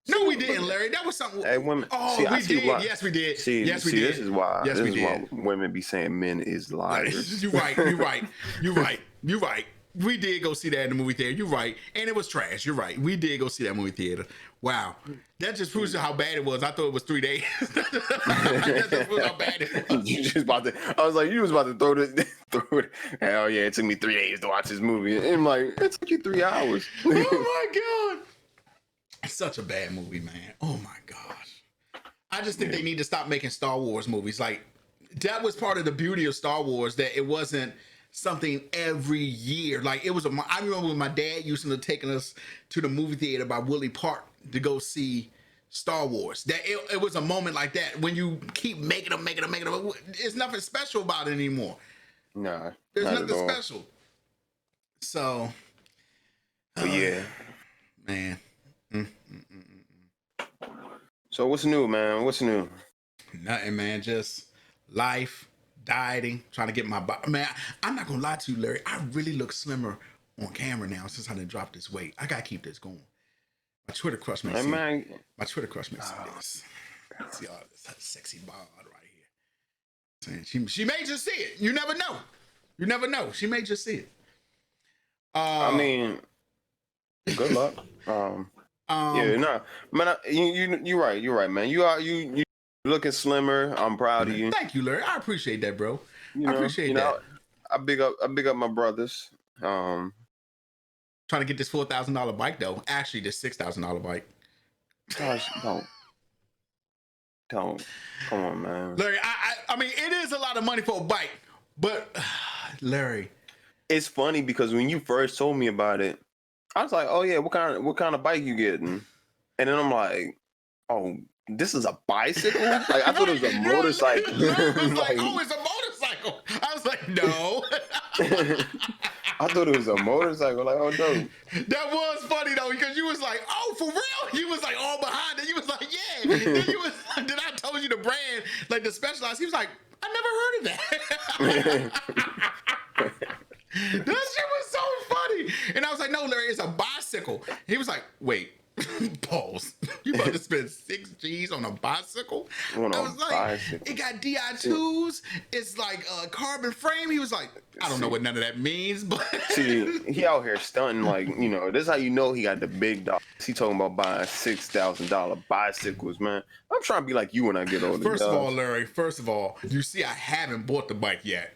No, we didn't, Larry. That was something. Hey, women. Oh, see, we did. Yes, we did. Yes, we did. This is why. Yes, this is why women be saying men is liars. You're right. We did go see that in the movie theater. You're right. And it was trash. You're right. We did go see that movie theater. Wow. That just proves how bad it was. I thought it was 3 days. That just proves how bad it was. I was like, you was about to throw it. Hell yeah, it took me 3 days to watch this movie. And I'm like, it took you 3 hours. Oh my God. such a bad movie, man. Oh my gosh. I just think they need to stop making Star Wars movies. Like, that was part of the beauty of Star Wars, that it wasn't something every year. Like, it was I remember when my dad used to taking us to the movie theater by Woodley Park to go see Star Wars. That it was a moment like that. When you keep making them, there's nothing special about it anymore. Nah, there's not nothing at all. special. So, But yeah, man. So what's new, man? What's new? Nothing, man. Just life, dieting, trying to get my body. Man, I'm not gonna lie to you, Larry. I really look slimmer on camera now since I done dropped this weight. I gotta keep this going. My Twitter crush may see. My Twitter crush may see this. See all this sexy bod right here. She may just see it. You never know. You never know. She may just see it. I mean, good luck. Yeah, no, man. You're right, man. You looking slimmer. I'm proud of you. Thank you, Larry. I appreciate that, bro. I appreciate you that. know, I big up my brothers. Trying to get this $4,000 bike though. Actually, this $6,000 bike. Gosh, don't. Come on, man. Larry, I mean, it is a lot of money for a bike, but Larry, it's funny because when you first told me about it, I was like, "Oh yeah, what kind of bike you getting?" And then I'm like, "Oh, this is a bicycle?" Like I thought it was a motorcycle. Larry was like, "Oh, it's a motorcycle." I was like, "No." I thought it was a motorcycle. Like, oh no. That was funny though, because you was like, "Oh, for real?" You was like all behind it. You was like, "Yeah." Then you was like, then I told you the brand, like the Specialized. He was like, "I never heard of that." That shit was so funny. And I was like, "No, Larry, it's a bicycle." He was like, "Wait." Pause. You about to spend 6 G's on a bicycle? I was like, bicycle. It got Di2s. It's like a carbon frame. He was like, I don't know what none of that means, but see, he out here stunting like, this is how you know he got the big dollars. He talking about buying $6,000 bicycles, man. I'm trying to be like you when I get older. First of all, Larry, you see, I haven't bought the bike yet.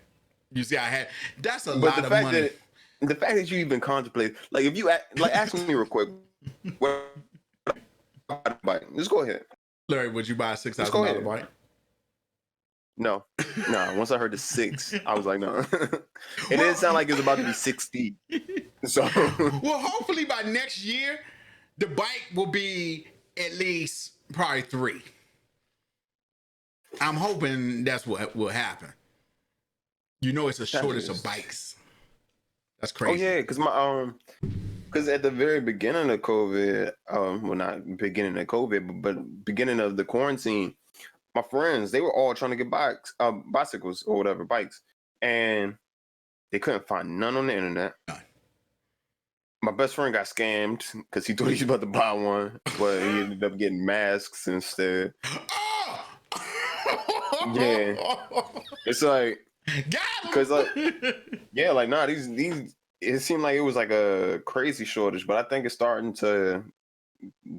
You see, that's a lot of money. The fact that you even contemplate, like if you ask me real quick, what bike? Just go ahead. Larry, would you buy a $6,000 bike? No. Once I heard the 6, I was like, no. It didn't sound like it was about to be 60. So well, hopefully by next year, the bike will be at least probably 3. I'm hoping that's what will happen. It's a shortage of bikes. That's crazy. Oh yeah, because at the very beginning of COVID, well, not beginning of COVID, but beginning of the quarantine, my friends, they were all trying to get bicycles or whatever, bikes, and they couldn't find none on the internet. None. My best friend got scammed because he thought he was about to buy one, but he ended up getting masks instead. Yeah, it's like, because these. It seemed like it was like a crazy shortage, but I think it's starting to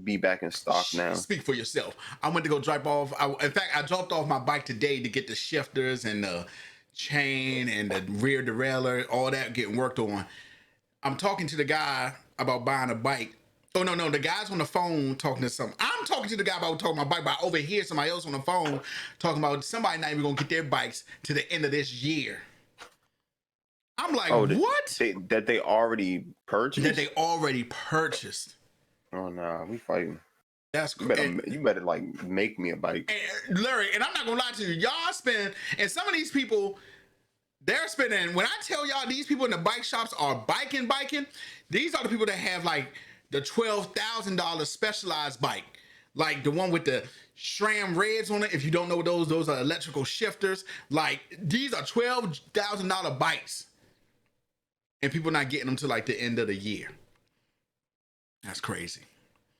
be back in stock now. Speak for yourself. I went to go drop off. In fact, I dropped off my bike today to get the shifters and the chain and the rear derailleur, all that getting worked on. I'm talking to the guy about buying a bike. Oh, no, the guy's on the phone talking to some. I'm talking to the guy about talking my bike, but I overhear somebody else on the phone talking about somebody not even going to get their bikes to the end of this year. I'm like, what? That they already purchased? That they already purchased. Oh, no, we fighting. That's crazy. You better like make me a bike. And Larry, and I'm not going to lie to you. Y'all spend, and some of these people, they're spending, when I tell y'all these people in the bike shops are biking, these are the people that have like the $12,000 Specialized bike. Like the one with the SRAM reds on it. If you don't know those are electrical shifters. Like these are $12,000 bikes. And people not getting them to like the end of the year. That's crazy.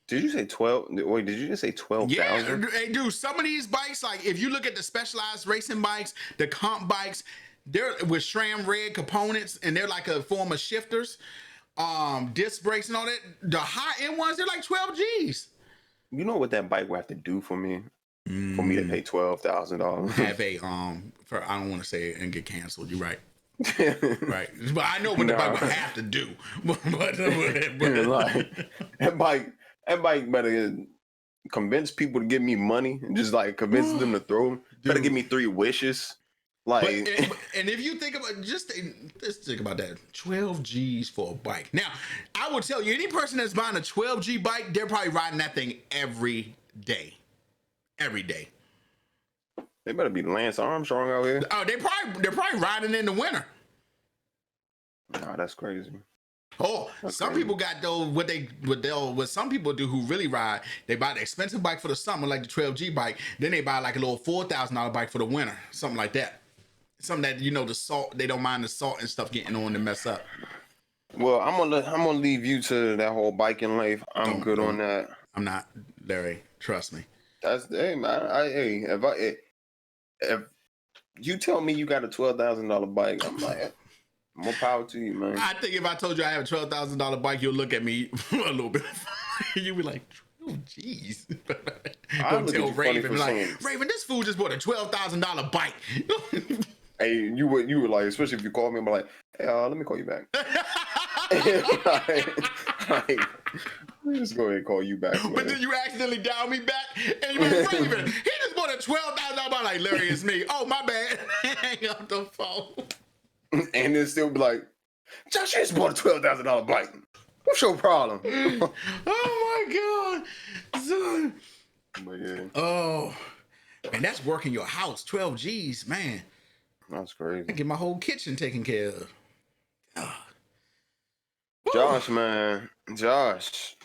Did you say 12? Wait, did you just say 12,000? Yeah, hey, dude, some of these bikes, like if you look at the Specialized racing bikes, the comp bikes, they're with SRAM red components and they're like a form of shifters, disc brakes and all that. The high-end ones, they're like 12 G's. You know what that bike would have to do for me? For me to pay $12,000. Have a, I don't want to say it and get canceled. You're right. Right, but I know what the bike would have to do. but like that everybody better convince people to give me money and just like convince them to throw them. Better give me 3 wishes. Like, and if you think about just think about that, 12 G's for a bike. Now, I will tell you, any person that's buying a 12 G bike, they're probably riding that thing every day. Every day. They better be Lance Armstrong out here. Oh, they're probably riding in the winter. Nah, that's crazy. Oh, some people got those. What some people do who really ride, they buy the expensive bike for the summer, like the 12G bike. Then they buy like a little $4,000 bike for the winter, something like that. Something that the salt. They don't mind the salt and stuff getting on to mess up. Well, I'm gonna leave you to that whole biking life. I'm good on that. I'm not, Larry. Trust me. That's hey man. If you tell me you got a $12,000 bike, I'm like, more power to you, man. I think if I told you I have a $12,000 bike, you'll look at me a little bit. You'll be like, oh, jeez. Don't tell Raven, like, Raven, this fool just bought a $12,000 bike. Hey, you were like, especially if you call me, I'm like, hey, let me call you back. like, let me just go ahead and call you back. Man. But then you accidentally dial me back, and you went, Raven, he just bought a $12,000 bike. Like, Larry, it's me. Oh, my bad. Hang up the phone. And then still be like, Josh, you just bought a $12,000 bike. What's your problem? Oh, my God. Son. But yeah. Oh, man, that's working your house. 12 G's, man. That's crazy. I get my whole kitchen taken care of. Josh, man. Josh.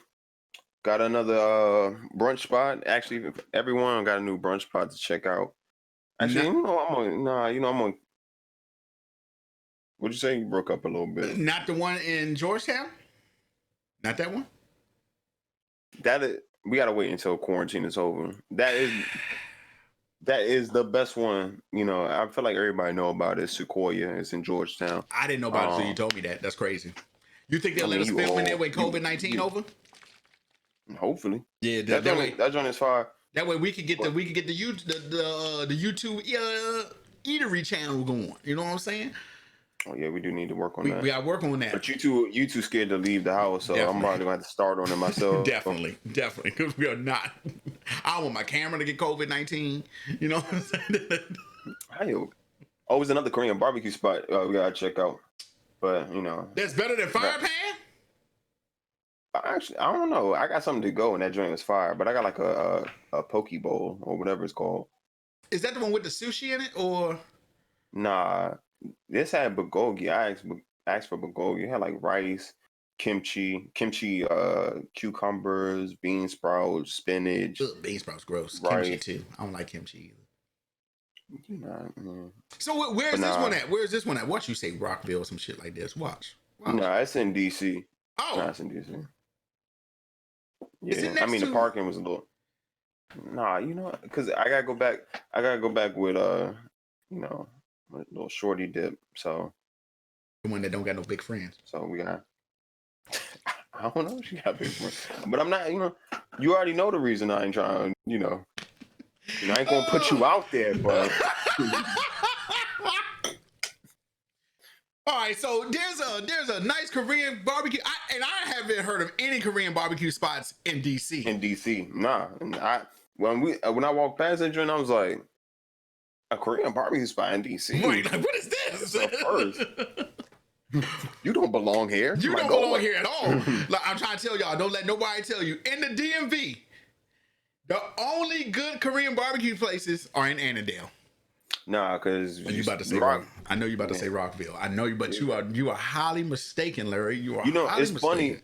Got another brunch spot. Actually, everyone got a new brunch spot to check out. Actually, I'm on. What'd you say? You broke up a little bit. Not the one in Georgetown? Not that one? We gotta wait until quarantine is over. That is the best one. I feel like everybody know about it. Sequoia. It's in Georgetown. I didn't know about it until you told me that. That's crazy. You think they'll let us film in there with COVID-19 over? Hopefully. Yeah, that joint is fire. That way we could get the YouTube eatery channel going. You know what I'm saying? Oh yeah, we do need to work on that. We gotta work on that. But you too scared to leave the house, so definitely. I'm probably gonna have to start on it myself. Definitely, because we are not. I don't want my camera to get COVID-19. You know what I'm saying? Oh, there's another Korean barbecue spot we gotta check out. But that's better than Fire Pan. Actually, I don't know. I got something to go, and that joint was fire. But I got like a poke bowl or whatever it's called. Is that the one with the sushi in it, or? Nah. This had bulgogi. I asked for bulgogi. It had like rice, kimchi, cucumbers, bean sprouts, spinach. Ugh, bean sprouts gross. Rice. Kimchi too. I don't like kimchi either. Nah. So where's this one at? Where's this one at? Watch you say Rockville or some shit like this. Watch. Nah, it's in DC. Oh. Nah, it's in DC. Yeah, the parking was a little. Nah, because I gotta go back. With a little shorty dip. So the one that don't got no big friends. So we got. I don't know if she got big friends, but I'm not. You already know the reason I ain't trying. I ain't gonna put you out there, but. All right, so there's a nice Korean barbecue, and I haven't heard of any Korean barbecue spots in DC. In DC, nah. When I walked past that joint, I was like, a Korean barbecue spot in DC. Wait, like, what is this? First. You don't belong here. You don't belong here at all. Like, I'm trying to tell y'all, don't let nobody tell you. In the DMV, the only good Korean barbecue places are in Annandale. Nah, because you about to say I know you about to say Rockville. I know you, but you are highly mistaken, Larry. You are. Highly it's mistaken. Funny.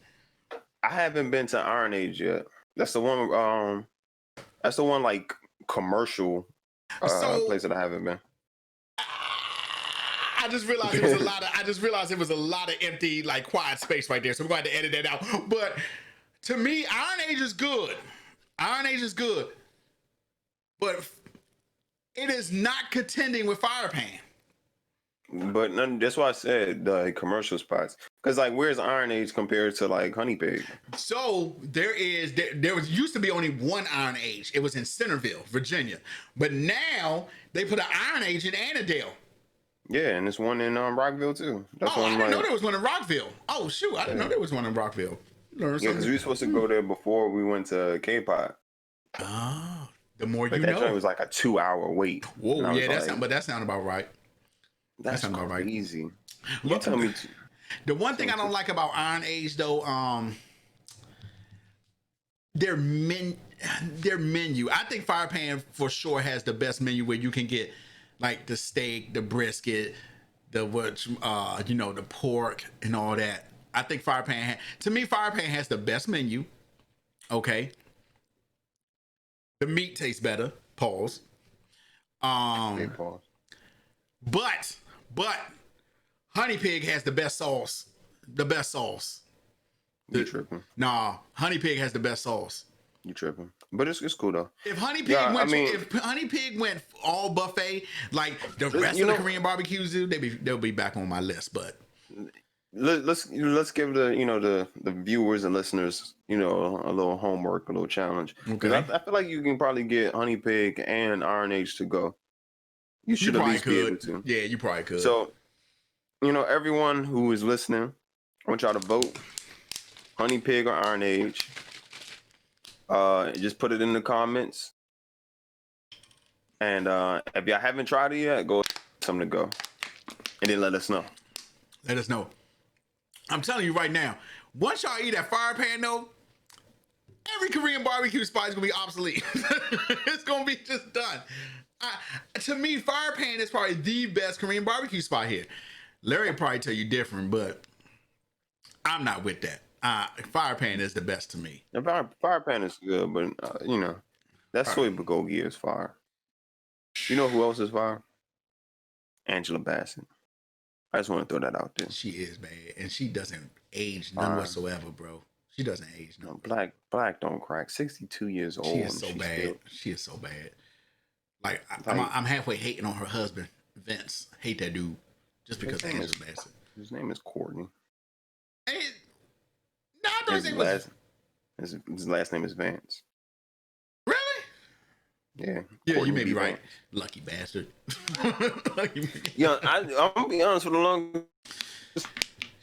I haven't been to Iron Age yet. That's the one. That's the one like commercial place that I haven't been. I just realized it was a lot of empty, like quiet space right there. So we're going to have to edit that out. But to me, Iron Age is good. Iron Age is good, but it is not contending with Fire Pan. But that's why I said the commercial spots. Because like, where's Iron Age compared to like Honey Pig? So there used to be only one Iron Age. It was in Centerville, Virginia. But now they put an Iron Age in Annandale. Yeah, and there's one in Rockville too. I didn't know there was one in Rockville. Oh shoot, I didn't know there was one in Rockville. Learn Yeah, because something. we were supposed to go there before we went to K-pop. Oh, the more But you that joint know. was like a 2-hour wait. And Whoa, I yeah, was like, that sound about right. That that's sound about right. crazy. You Well, tell me. the one thing I don't like about Iron Age though, their men their menu. I think Fire Pan for sure has the best menu where you can get like the steak, the brisket, the the pork and all that. I think to me Fire Pan has the best menu. Okay. The meat tastes better. Pause. Big pause. But Honey Pig has the best sauce. The best sauce. You tripping. Nah, Honey Pig has the best sauce. You tripping. But it's cool though. If Honey Pig Yeah, if Honey Pig went all buffet like the rest of the Korean barbecues do, they'll be back on my list. But let's give the viewers and listeners a little homework, a little challenge. Because okay, I feel like you can probably get Honey Pig and Iron Age to go. You should at least be able to. Yeah, you probably could. So everyone who is listening, I want y'all to vote Honey Pig or Iron Age. Just put it in the comments. And if y'all haven't tried it yet, go something to go. And then let us know. Let us know. I'm telling you right now, once y'all eat at Fire Pan though, every Korean barbecue spot is gonna be obsolete. It's gonna be just done. To me, Fire Pan is probably the best Korean barbecue spot here. Larry will probably tell you different, but I'm not with that. Fire Pan is the best to me. The fire pan is good, but that soy bulgogi is fire. You know who else is fire? Angela Bassett. I just want to throw that out there. She is bad, and she doesn't age none whatsoever, bro. She doesn't age none. Black don't crack. 62 years old. She is so bad. She is so bad. Like I'm halfway hating on her husband, Vince. Hate that dude just because of Angela Bassett. His name is Courtney. No, I thought his last name is Vance. Really? Yeah. Yeah, Courtney you may be Vance. right. Lucky bastard. Yeah, I'm gonna be honest with the long.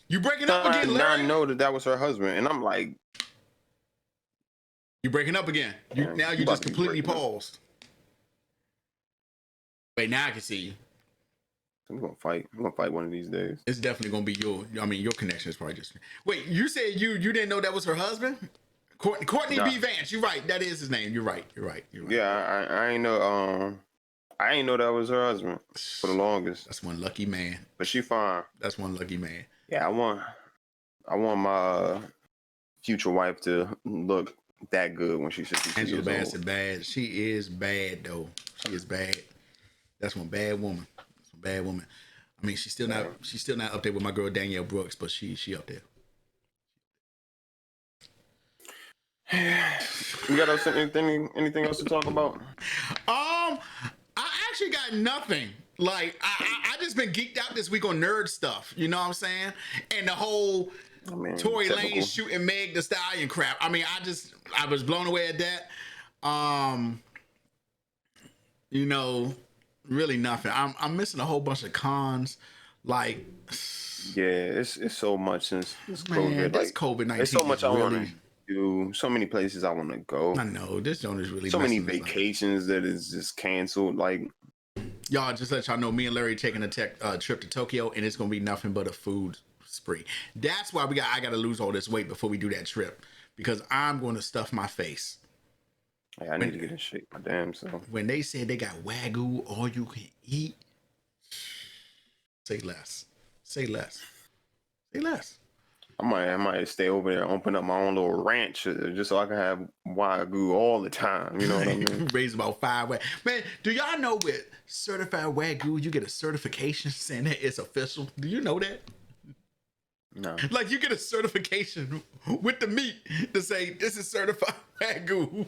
You breaking up again, Larry? I know that was her husband, and I'm like, you breaking up again? You just completely paused. Wait, now I can see you. I'm gonna fight. I'm gonna fight one of these days. It's definitely gonna be your connection is probably just. Wait, you said you didn't know that was her husband? Courtney B. Vance. You're right. That is his name. You're right. Yeah, I ain't know. I ain't know that was her husband for the longest. That's one lucky man. But she fine. That's one lucky man. Yeah, I want my future wife to look that good when she's 52 Angela years old. Bassett bad. She is bad though. She is bad. That's one bad woman. Bad woman. I mean, she's still not up there with my girl Danielle Brooks, but she up there. You got anything else to talk about? I actually got nothing. Like I just been geeked out this week on nerd stuff. You know what I'm saying? And the whole Tory Lanez shooting Meg Thee Stallion crap. I mean, I was blown away at that. Really nothing. I'm missing a whole bunch of cons. Like, yeah, it's so much since COVID. This COVID-19. There's so much I want to do. So many places I want to go. I know this zone is really so many vacations that is just canceled. Like, y'all, just let y'all know, me and Larry taking a trip to Tokyo, and it's gonna be nothing but a food spree. That's why I got to lose all this weight before we do that trip, because I'm going to stuff my face. Hey, I need to get in shape, my damn self. When they said they got Wagyu all you can eat, say less. I might stay over there and open up my own little ranch just so I can have Wagyu all the time. You know what I mean? Raise about 5 Wagyu. Man, do y'all know with certified Wagyu, you get a certification saying that it's official? Do you know that? No. Like you get a certification with the meat to say this is certified Wagyu.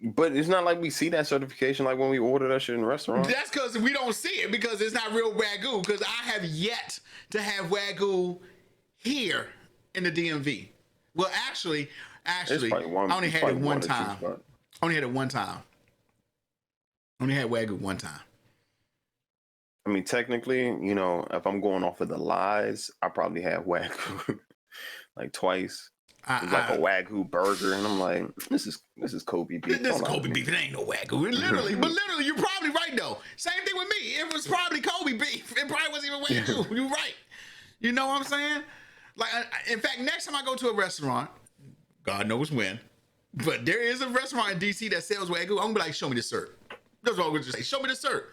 But it's not like we see that certification like when we order that shit in the restaurant. That's because we don't see it because it's not real Wagyu. Because I have yet to have Wagyu here in the DMV. Well, actually, I only had it one time. Only had Wagyu one time. I mean, technically, if I'm going off of the lies, I probably have Wagyu like twice. It's like a Wagyu burger, and I'm like, this is Kobe beef. This is Kobe beef. It ain't no Wagyu. Literally, but literally, you're probably right though. Same thing with me. It was probably Kobe beef. It probably wasn't even Wagyu. You're right. You know what I'm saying? Like, in fact, next time I go to a restaurant, God knows when, but there is a restaurant in DC that sells Wagyu. I'm gonna be like, show me the cert. That's what I'm gonna just say. Show me the cert.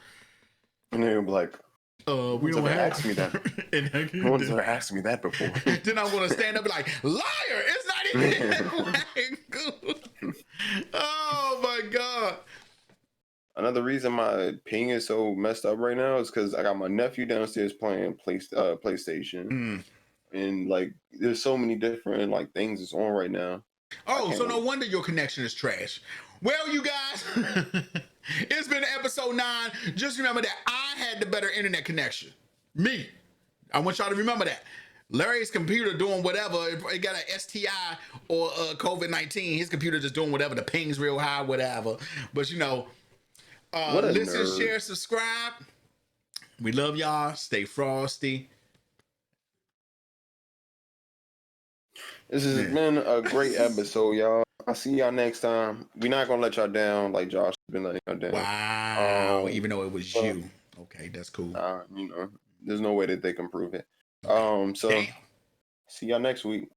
And they'll be like, we don't asked me that. No one's ever asked me that before. Then I'm gonna stand up and be like, liar! It's not even Wagyu. Oh my God. Another reason my ping is so messed up right now is because I got my nephew downstairs playing PlayStation, and like there's so many different like things that's on right now. Oh, so no wonder your connection is trash. Well, you guys, it's been episode 9. Just remember that I had the better internet connection. Me. I want y'all to remember that. Larry's computer doing whatever. It got an STI or COVID-19. His computer just doing whatever. The ping's real high, whatever. But you know, listen, nerd. Share, subscribe. We love y'all. Stay frosty. This has been a great episode, y'all. I'll see y'all next time. We're not gonna let y'all down like Josh has been letting y'all down. Wow. Even though it was you. Okay, that's cool. You know, there's no way that they can prove it. So Damn. See y'all next week.